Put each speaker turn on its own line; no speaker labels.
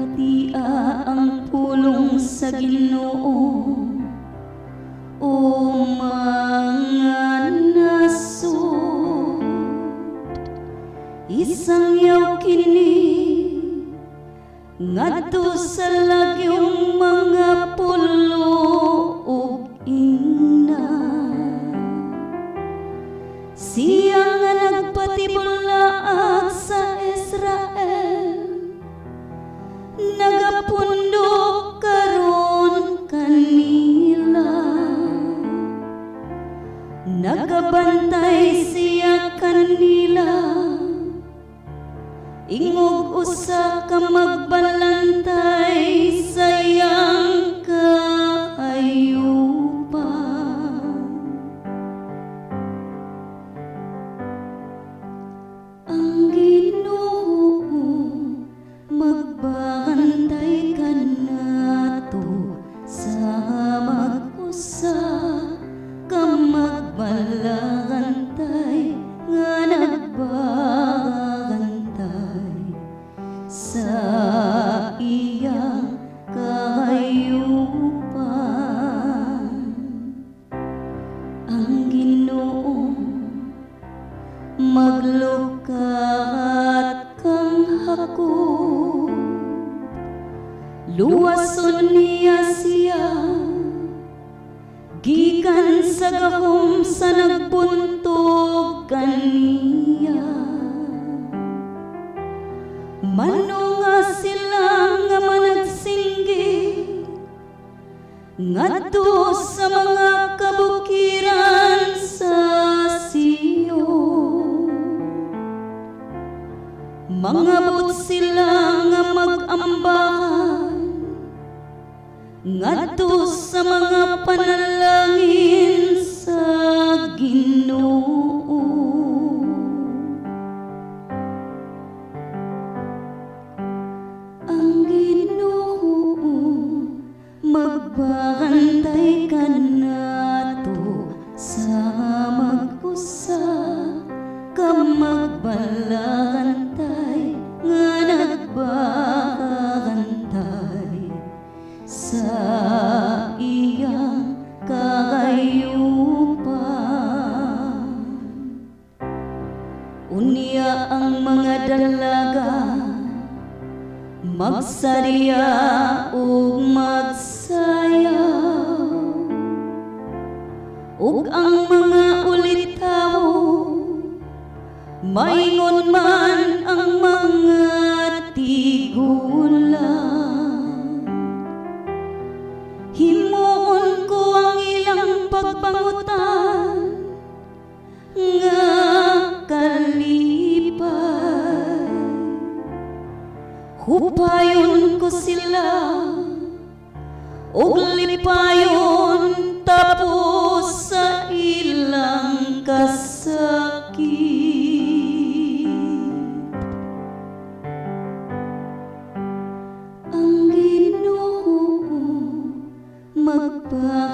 Batia ang pulong sa Ginoo, o mga nasud. Isang yaw kini ngadto sa lagyong mga pulo ug ina. Siya nga nagpatibulaag sa Israel, nagapundok karon kanila. Nagabantay siya kanila, ingog usa ka magbalantay sa iyang kaayupan. Ang Ginoo magbantay kanato sa mag-usa ka magbalantay nga nagbantay sa iyang kahayupan. Ang Ginoo maglukat kang hakot, luwason niya siya gikan sa gahom sa nagbuntog kaniya. Mano nga sila nga managsinggi ngadto sa mga kabukiran sa Siyon. Mangabot sila nga mag-ambahan ngadto sa mga panalangin sa Ginoo. Ang Ginoo magbantay kanato sa mag-usa ka magbalantay nga nagbantay sa iyang kahayupan. Unya ang mga dalaga magsariya ug magsayaw, ug ang mga ulitaw maingon man ang mga tigulang. Himuon ko ang ilang pagpangutan nga kalipay, hupayon ko sila ug lipayon tapos sa ilang kasakit. Ang Ginoo magpa